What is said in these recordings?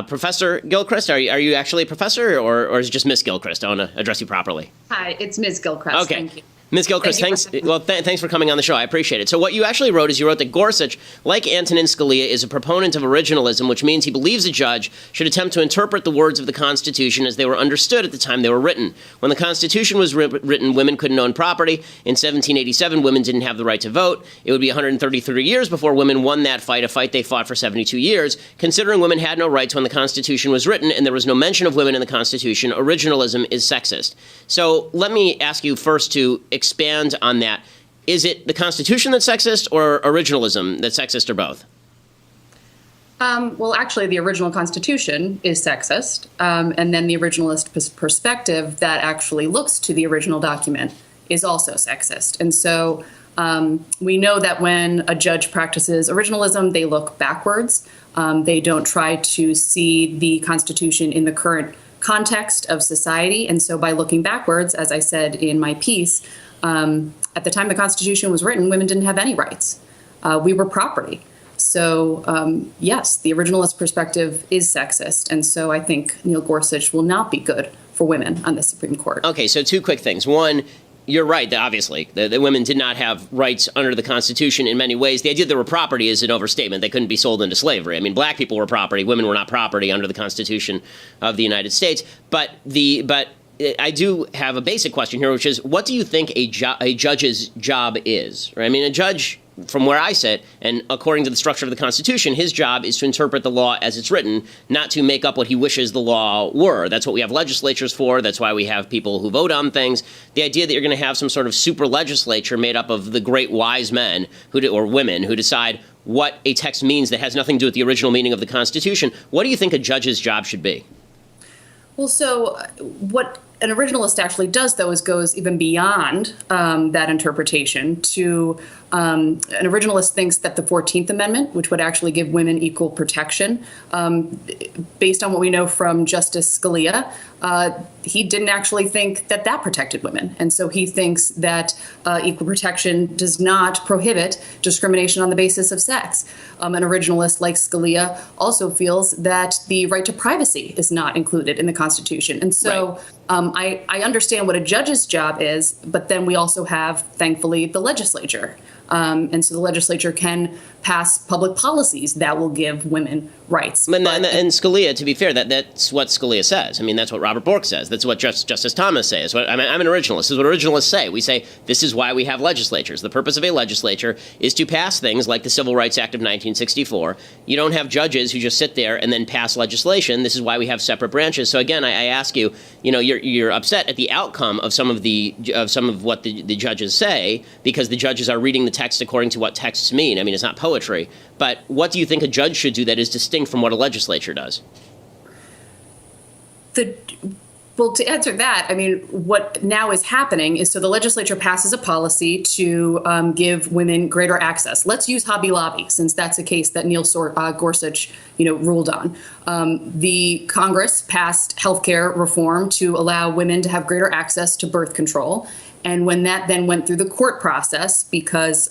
Professor Gilchrist, are you actually a professor, or is it just Miss Gilchrist? I want to address you properly. Hi, it's Ms. Gilchrist. Okay. Thank you. Ms. Gilchrist, thanks for coming on the show. I appreciate it. So what you actually wrote is you wrote that Gorsuch, like Antonin Scalia, is a proponent of originalism, which means he believes a judge should attempt to interpret the words of the Constitution as they were understood at the time they were written. When the Constitution was written, women couldn't own property. In 1787, women didn't have the right to vote. It would be 133 years before women won that fight, a fight they fought for 72 years. Considering women had no rights when the Constitution was written and there was no mention of women in the Constitution, originalism is sexist. So let me ask you first to expand on that. Is it the Constitution that's sexist or originalism that's sexist, or both? Well, actually, the original Constitution is sexist, and then the originalist perspective that actually looks to the original document is also sexist. And so we know that when a judge practices originalism, they look backwards. They don't try to see the Constitution in the current context of society. And so by looking backwards, as I said in my piece, at the time the Constitution was written, women didn't have any rights. We were property. So, yes, the originalist perspective is sexist. And so I think Neil Gorsuch will not be good for women on the Supreme Court. Okay, so two quick things. One, you're right, obviously, that women did not have rights under the Constitution in many ways. The idea that they were property is an overstatement. They couldn't be sold into slavery. I mean, black people were property. Women were not property under the Constitution of the United States. But I do have a basic question here, which is, what do you think a judge's job is? Right? I mean, a judge, from where I sit, and according to the structure of the Constitution, his job is to interpret the law as it's written, not to make up what he wishes the law were. That's what we have legislatures for. That's why we have people who vote on things. The idea that you're going to have some sort of super legislature made up of the great wise men or women who decide what a text means that has nothing to do with the original meaning of the Constitution. What do you think a judge's job should be? Well, so what an originalist actually does, though, is goes even beyond that interpretation to an originalist thinks that the 14th Amendment, which would actually give women equal protection, based on what we know from Justice Scalia, he didn't actually think that that protected women. And so he thinks that equal protection does not prohibit discrimination on the basis of sex. An originalist like Scalia also feels that the right to privacy is not included in the Constitution. And so right. I understand what a judge's job is, but then we also have, thankfully, the legislature. And so the legislature can pass public policies that will give women rights. And Scalia, to be fair, that's what Scalia says. I mean, that's what Robert Bork says. That's what Justice Thomas says. I'm an originalist. This is what originalists say. We say this is why we have legislatures. The purpose of a legislature is to pass things like the Civil Rights Act of 1964. You don't have judges who just sit there and then pass legislation. This is why we have separate branches. So again, I ask you, you're upset at the outcome of some of what the judges say, because the judges are reading the text according to what texts mean. I mean, it's not poetry. But what do you think a judge should do that is distinct from what a legislature does? Well, to answer that, I mean, what now is happening is, so the legislature passes a policy to give women greater access. Let's use Hobby Lobby, since that's a case that Neil Gorsuch, ruled on. The Congress passed healthcare reform to allow women to have greater access to birth control. And when that then went through the court process, because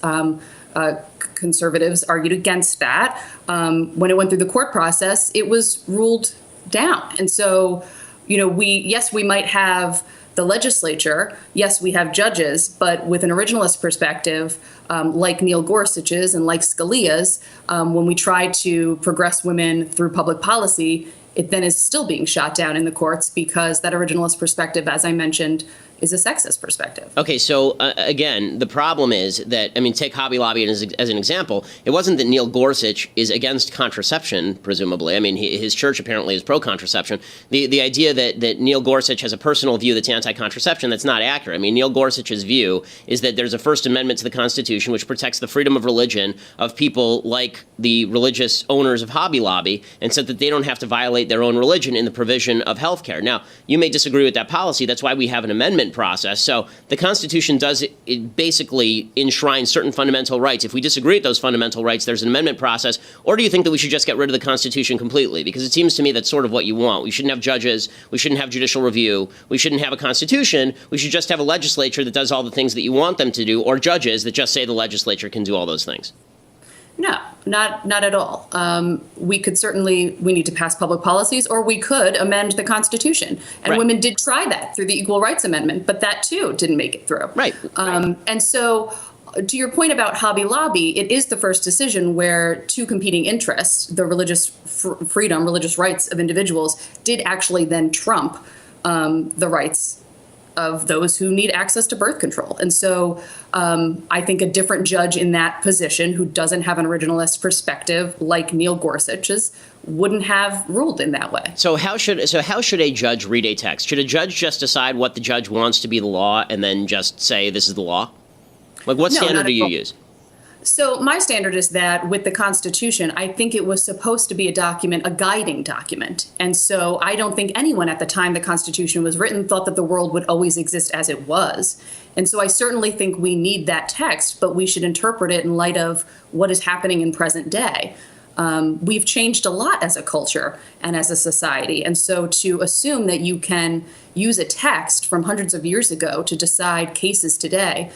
conservatives argued against that, when it went through the court process, it was ruled down. And so, we might have the legislature, yes, we have judges, but with an originalist perspective, like Neil Gorsuch's and like Scalia's, when we try to progress women through public policy, it then is still being shot down in the courts because that originalist perspective, as I mentioned, is a sexist perspective. Okay, so again, the problem is that, take Hobby Lobby as an example. It wasn't that Neil Gorsuch is against contraception, presumably. His church apparently is pro-contraception. The idea that Neil Gorsuch has a personal view that's anti-contraception, that's not accurate. Neil Gorsuch's view is that there's a First Amendment to the Constitution which protects the freedom of religion of people like the religious owners of Hobby Lobby, and so that they don't have to violate their own religion in the provision of health care. Now, you may disagree with that policy. That's why we have an amendment process. So the Constitution does basically enshrine certain fundamental rights. If we disagree with those fundamental rights, there's an amendment process. Or do you think that we should just get rid of the Constitution completely? Because it seems to me that's sort of what you want. We shouldn't have judges. We shouldn't have judicial review. We shouldn't have a Constitution. We should just have a legislature that does all the things that you want them to do, or judges that just say the legislature can do all those things. No, not at all. We need to pass public policies, or we could amend the Constitution. And Right. women did try that through the Equal Rights Amendment, but that too didn't make it through. Right. And so, to your point about Hobby Lobby, it is the first decision where two competing interests, the religious freedom, religious rights of individuals, did actually then trump the rights of those who need access to birth control. And so I think a different judge in that position, who doesn't have an originalist perspective like Neil Gorsuch's, wouldn't have ruled in that way. So how should a judge read a text? Should a judge just decide what the judge wants to be the law and then just say this is the law? Like, what standard do you use? So my standard is that with the Constitution, I think it was supposed to be a document, a guiding document. And so I don't think anyone at the time the Constitution was written thought that the world would always exist as it was. And so I certainly think we need that text, but we should interpret it in light of what is happening in present day. We've changed a lot as a culture and as a society. And so to assume that you can use a text from hundreds of years ago to decide cases today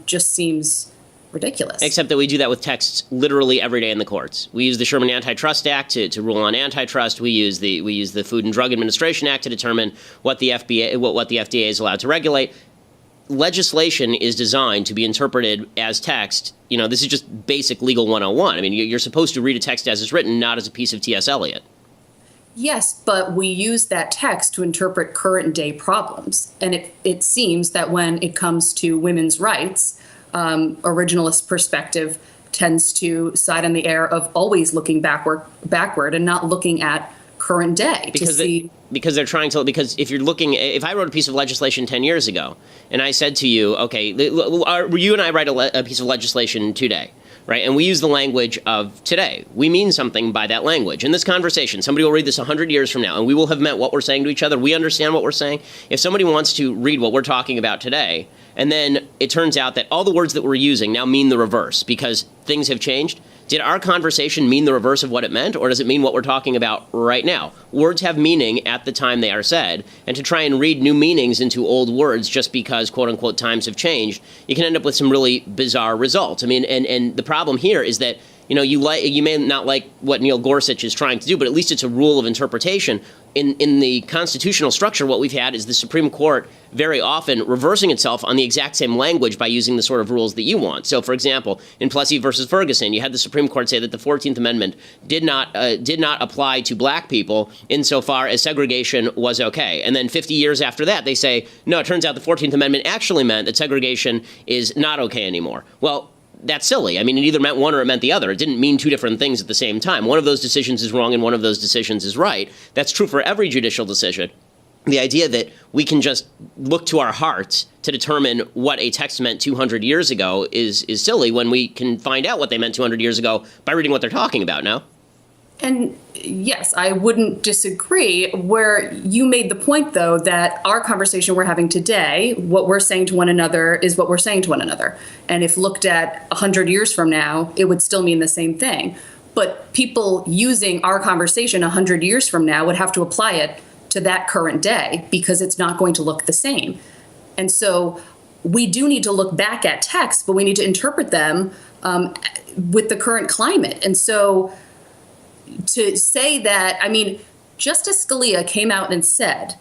just seems ridiculous. Except that we do that with texts literally every day in the courts. We use the Sherman Antitrust Act to rule on antitrust. We use the Food and Drug Administration Act to determine what the FDA is allowed to regulate. Legislation is designed to be interpreted as text. You know, this is just basic legal 101. I mean, you're supposed to read a text as it's written, not as a piece of T.S. Eliot. Yes, but we use that text to interpret current day problems. And it seems that when it comes to women's rights, originalist perspective tends to side on the air of always looking backward and not looking at current day because if I wrote a piece of legislation 10 years ago and I said to you, okay, you and I write a piece of legislation today, right? And we use the language of today. We mean something by that language. In this conversation, somebody will read this 100 years from now, and we will have meant what we're saying to each other. We understand what we're saying. If somebody wants to read what we're talking about today, and then it turns out that all the words that we're using now mean the reverse because things have changed, did our conversation mean the reverse of what it meant, or does it mean what we're talking about right now? Words have meaning at the time they are said, and to try and read new meanings into old words just because, quote-unquote, times have changed, you can end up with some really bizarre results. I mean, and the problem here is that, you know, you may not like what Neil Gorsuch is trying to do, but at least it's a rule of interpretation. In the constitutional structure, what we've had is the Supreme Court very often reversing itself on the exact same language by using the sort of rules that you want. So, for example, in Plessy versus Ferguson, you had the Supreme Court say that the 14th Amendment did not apply to black people insofar as segregation was okay. And then 50 years after that, they say, no, it turns out the 14th Amendment actually meant that segregation is not okay anymore. Well, that's silly. I mean, it either meant one or it meant the other. It didn't mean two different things at the same time. One of those decisions is wrong and one of those decisions is right. That's true for every judicial decision. The idea that we can just look to our hearts to determine what a text meant 200 years ago is silly when we can find out what they meant 200 years ago by reading what they're talking about now. And yes, I wouldn't disagree. Where you made the point, though, that our conversation we're having today, what we're saying to one another is what we're saying to one another. And if looked at 100 years from now, it would still mean the same thing. But people using our conversation 100 years from now would have to apply it to that current day because it's not going to look the same. And so we do need to look back at texts, but we need to interpret them with the current climate. And so to say that, I mean, Justice Scalia came out and said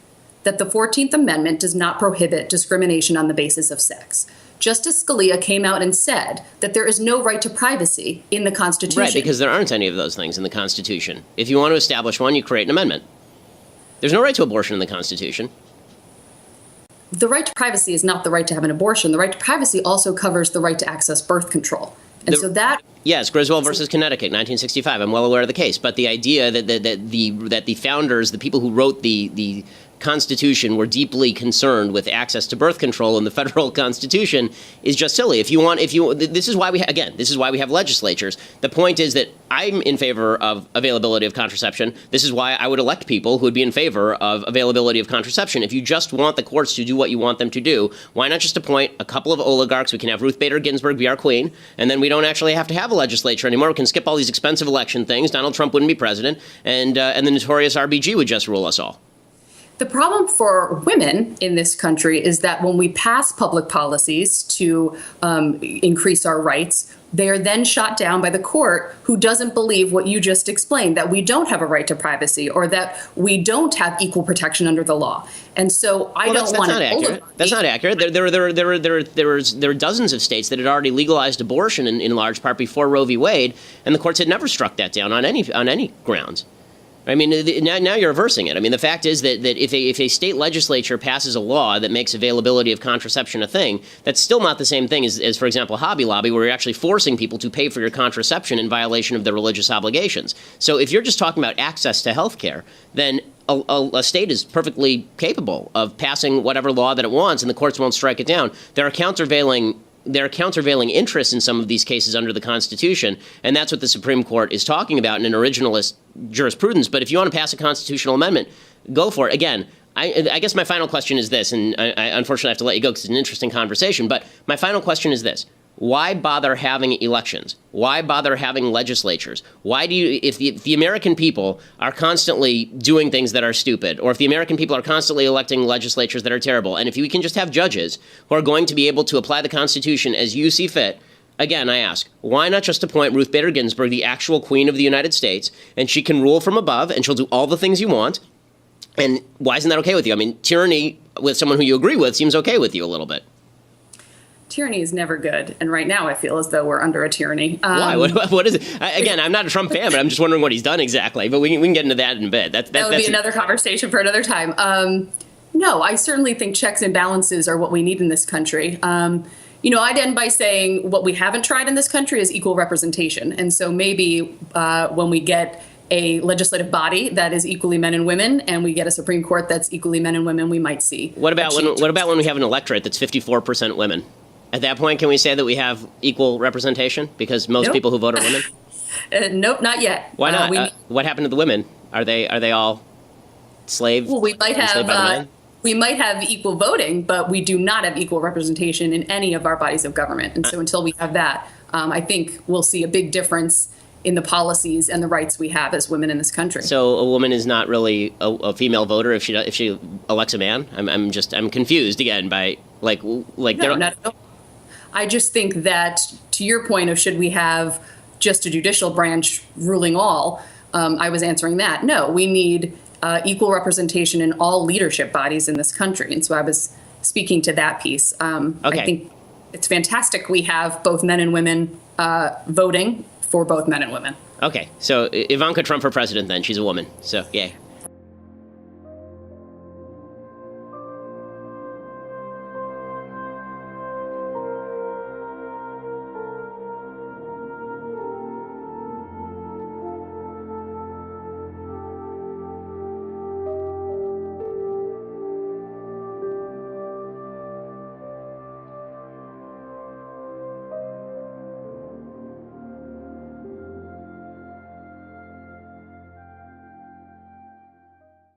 that the 14th Amendment does not prohibit discrimination on the basis of sex. Justice Scalia came out and said that there is no right to privacy in the Constitution. Right, because there aren't any of those things in the Constitution. If you want to establish one, you create an amendment. There's no right to abortion in the Constitution. The right to privacy is not the right to have an abortion. The right to privacy also covers the right to access birth control. And so that... Yes, Griswold versus Connecticut, 1965. I'm well aware of the case. But the idea that the founders, the people who wrote the Constitution, were deeply concerned with access to birth control in the federal Constitution is just silly. This is why we have legislatures. The point is that I'm in favor of availability of contraception. This is why I would elect people who would be in favor of availability of contraception. If you just want the courts to do what you want them to do, why not just appoint a couple of oligarchs? We can have Ruth Bader Ginsburg be our queen, and then we don't actually have to have a legislature anymore. We can skip all these expensive election things. Donald Trump wouldn't be president, and the notorious RBG would just rule us all. The problem for women in this country is that when we pass public policies to increase our rights, they are then shot down by the court, who doesn't believe what you just explained, that we don't have a right to privacy or that we don't have equal protection under the law. And so I don't want to. That's not accurate. There are dozens of states that had already legalized abortion in large part before Roe v. Wade, and the courts had never struck that down on any grounds. I mean, now you're reversing it. I mean, the fact is that if a state legislature passes a law that makes availability of contraception a thing, that's still not the same thing as, for example, Hobby Lobby, where you're actually forcing people to pay for your contraception in violation of their religious obligations. So if you're just talking about access to health care, then a state is perfectly capable of passing whatever law that it wants, and the courts won't strike it down. There are countervailing interests in some of these cases under the Constitution, and that's what the Supreme Court is talking about in an originalist jurisprudence. But if you want to pass a constitutional amendment, go for it. Again, I guess my final question is this, and I unfortunately have to let you go because it's an interesting conversation, but my final question is this. Why bother having elections? Why bother having legislatures? Why do you, if the American people are constantly doing things that are stupid, or if the American people are constantly electing legislatures that are terrible, and if we can just have judges who are going to be able to apply the Constitution as you see fit, again, I ask, why not just appoint Ruth Bader Ginsburg, the actual queen of the United States, and she can rule from above, and she'll do all the things you want? And why isn't that okay with you? I mean, tyranny with someone who you agree with seems okay with you a little bit. Tyranny is never good, and right now I feel as though we're under a tyranny. Why? What is it? Again, I'm not a Trump fan, but I'm just wondering what he's done exactly. But we can get into that in a bit. That would be another conversation for another time. No, I certainly think checks and balances are what we need in this country. I'd end by saying what we haven't tried in this country is equal representation. And so maybe when we get a legislative body that is equally men and women, and we get a Supreme Court that's equally men and women, we might see. What about when we have an electorate that's 54% women? At that point, can we say that we have equal representation because most people who vote are women? Nope, not yet. Why not? What happened to the women? Are they all slaves? Well, we might have equal voting, but we do not have equal representation in any of our bodies of government. And so until we have that, I think we'll see a big difference in the policies and the rights we have as women in this country. So a woman is not really a female voter if she elects a man? I'm confused again by No, not at all. I just think that, to your point of should we have just a judicial branch ruling all, I was answering that. No, we need equal representation in all leadership bodies in this country. And so I was speaking to that piece. Okay. I think it's fantastic we have both men and women voting for both men and women. Okay, so Ivanka Trump for president then. She's a woman, so yay.